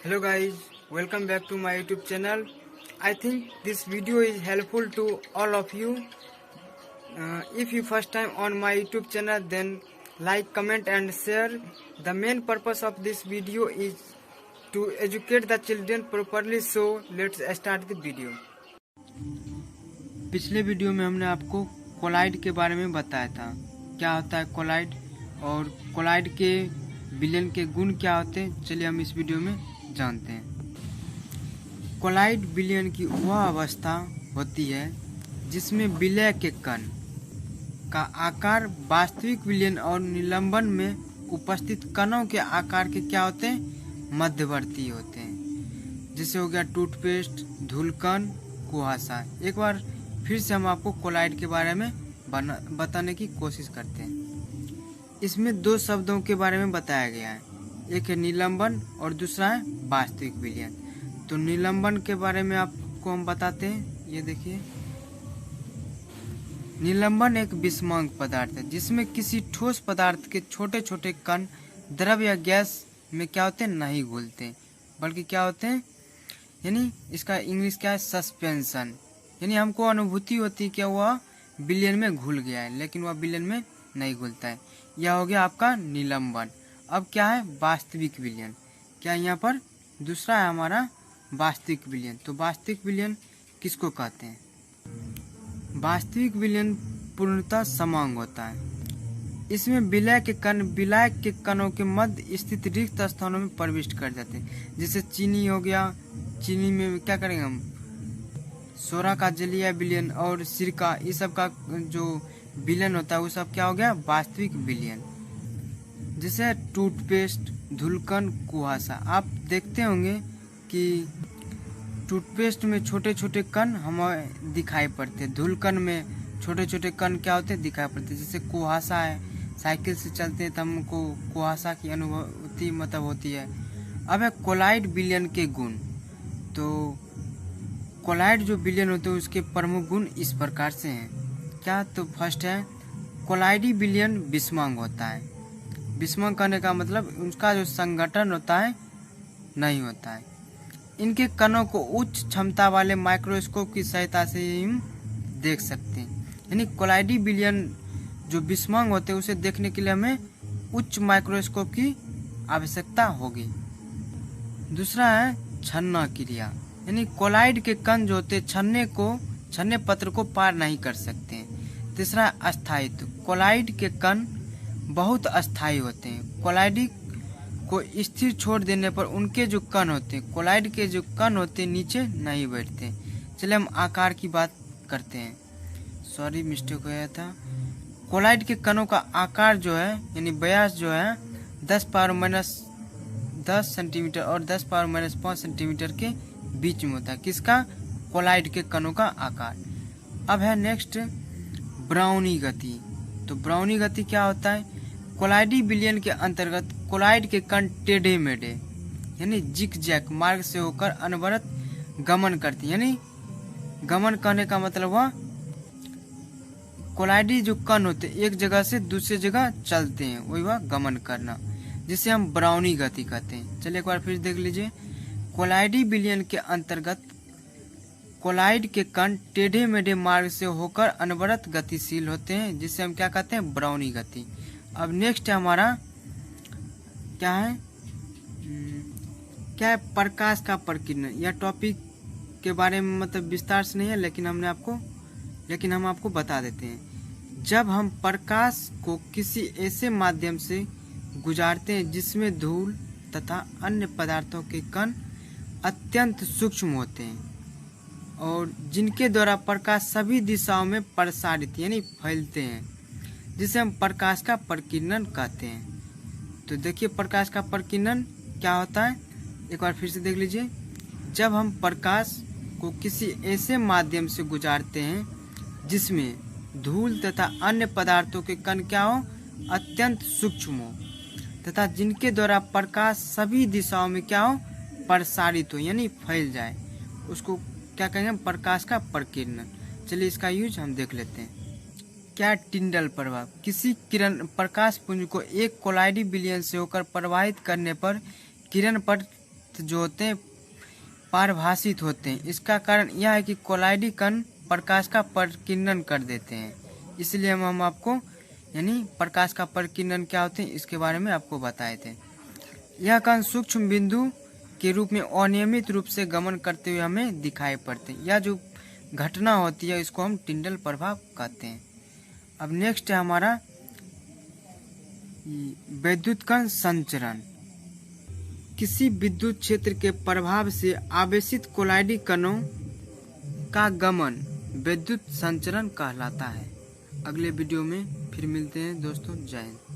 Hello guys, welcome back to my YouTube channel. I think this video is helpful to all of you. If you first time on my YouTube channel, then like, comment and share. The main purpose of this video is to educate the children properly. So let's start the video. पिछले video में हमने आपको collide के बारे में बताया था, क्या होता है कोलाइड और कोलाइड के विलयन के गुण क्या होते हैं। चलिए हम इस वीडियो में जानते हैं। कोलाइड विलयन की वह अवस्था होती है जिसमें विलय के कण का आकार वास्तविक विलयन और निलंबन में उपस्थित कणों के आकार के क्या होते हैं, मध्यवर्ती होते हैं। जैसे हो गया टूथपेस्ट, धूलकण, कुहासा। एक बार फिर से हम आपको कोलाइड के बारे में बताने की कोशिश करते हैं। इसमें दो शब्दों के बारे में बताया गया है, एक है निलंबन और दूसरा है वास्तविक विलयन। तो निलंबन के बारे में आपको हम बताते हैं। ये देखिए, निलंबन एक विषमांग पदार्थ है जिसमें किसी ठोस पदार्थ के छोटे छोटे कण द्रव या गैस में क्या होते हैं, नहीं घुलते, बल्कि क्या होते हैं, यानी इसका इंग्लिश क्या है, सस्पेंशन। यानी हमको अनुभूति होती है कि वह विलयन में घुल गया है, लेकिन वह विलयन में नहीं घुलता है। यह हो गया आपका निलंबन। अब क्या है वास्तविक विलयन। क्या यहाँ पर दूसरा है हमारा वास्तविक विलयन। तो वास्तविक विलयन किसको कहते हैं? वास्तविक विलयन पूर्णतः समांग होता है। इसमें विलय के कण विलायक के कणों के मध्य स्थित रिक्त स्थानों में प्रविष्ट कर जाते हैं। जैसे चीनी हो गया, चीनी में क्या करेंगे हम, सोडा का जलीय विलयन और सिरका, इस सब का जो विलयन होता है वो सब क्या हो गया, वास्तविक विलयन। जैसे टूथपेस्ट, धूलकण, कुहासा। आप देखते होंगे कि टूथपेस्ट में छोटे छोटे कण हमें दिखाई पड़ते, धूलकण में छोटे छोटे कण क्या होते हैं, दिखाई पड़ते। जैसे कुहासा है, साइकिल से चलते हैं तो हमको कुहासा की अनुभूति मतलब होती है। अब है कोलाइड विलयन के गुण। तो कोलाइड जो विलयन होते हैं उसके प्रमुख गुण इस प्रकार से हैं। क्या? तो फर्स्ट है कोलाइडी विलयन विषमांग होता है। विषमांग कहने का मतलब उसका जो संगठन होता है नहीं होता है। इनके कणों को उच्च क्षमता वाले माइक्रोस्कोप की सहायता से हम देख सकते हैं। यानी कोलाइडी विलयन जो विषमांग होते हैं उसे देखने के लिए हमें उच्च माइक्रोस्कोप की आवश्यकता होगी। दूसरा है छन्ना क्रिया। यानी कोलाइड के कण जो होते छन्ने पत्र को पार नहीं कर सकते। तीसरा अस्थायित्व। कोलाइड के कण बहुत अस्थायी होते हैं। कोलाइड को स्थिर छोड़ देने पर उनके जो कण होते हैं, कोलाइड के जो कण होते हैं नीचे नहीं बैठते। चलिए हम आकार की बात करते हैं। सॉरी, मिस्टेक हो गया था। कोलाइड के कणों का आकार जो है यानी व्यास जो है 10⁻⁻10 सेंटीमीटर और 10⁻⁻5 सेंटीमीटर के बीच में होता है। किसका? कोलाइड के कणों का आकार। अब है नेक्स्ट ब्राउनी गति। तो ब्राउनी गति क्या होता है? कोलाइडी विलयन के अंतर्गत कोलाइड के कण टेढ़े मेढ़े यानी जिग जैक मार्ग से होकर अनवरत गमन करती है। यानी गमन करने का मतलब वह कोलाइडी जो कण होते एक जगह से दूसरी जगह चलते हैं, वही वह गमन करना, जिसे हम ब्राउनी गति कहते हैं। चलिए एक बार फिर देख लीजिए। कोलाइडी विलयन के अंतर्गत कोलाइड के कण टेढ़े मेढ़े मार्ग से होकर अनवरत गतिशील होते हैं, जिसे हम क्या कहते हैं, ब्राउनी गति। अब नेक्स्ट है हमारा क्या है, प्रकाश का प्रकीर्णन। यह टॉपिक के बारे में मतलब विस्तार से नहीं है, लेकिन हम आपको बता देते हैं। जब हम प्रकाश को किसी ऐसे माध्यम से गुजारते हैं जिसमें धूल तथा अन्य पदार्थों के कण अत्यंत सूक्ष्म होते हैं और जिनके द्वारा प्रकाश सभी दिशाओं में प्रसारित यानी फैलते हैं, जिसे हम प्रकाश का प्रकीर्णन कहते हैं। तो देखिए प्रकाश का प्रकीर्णन क्या होता है, एक बार फिर से देख लीजिए। जब हम प्रकाश को किसी ऐसे माध्यम से गुजारते हैं जिसमें धूल तथा अन्य पदार्थों के कण क्या हो, अत्यंत सूक्ष्म हो तथा जिनके द्वारा प्रकाश सभी दिशाओं में क्या हो, प्रसारित हो यानी फैल जाए, उसको क्या कहेंगे, प्रकाश का प्रकीर्णन। चलिए इसका यूज हम देख लेते हैं। क्या? टिंडल प्रभाव। किसी किरण प्रकाश पुंज को एक कोलाइडी विलयन से होकर प्रवाहित करने पर किरण पदार्थ जो होते हैं पारभाषित होते हैं। इसका कारण यह है कि कोलाइडी कण प्रकाश का परिकीर्णन कर देते हैं। इसलिए हम आपको यानी प्रकाश का परिकीर्णन क्या होते हैं इसके बारे में आपको बताए थे। यह कण सूक्ष्म बिंदु के रूप में अनियमित रूप से गमन करते हुए हमें दिखाई पड़ते हैं। यह जो घटना होती है इसको हम टिंडल प्रभाव कहते हैं। अब नेक्स्ट है हमारा विद्युत कण संचरण। किसी विद्युत क्षेत्र के प्रभाव से आवेशित कोलाइडी कणों का गमन विद्युत संचरण कहलाता है। अगले वीडियो में फिर मिलते हैं दोस्तों। जय हिंद।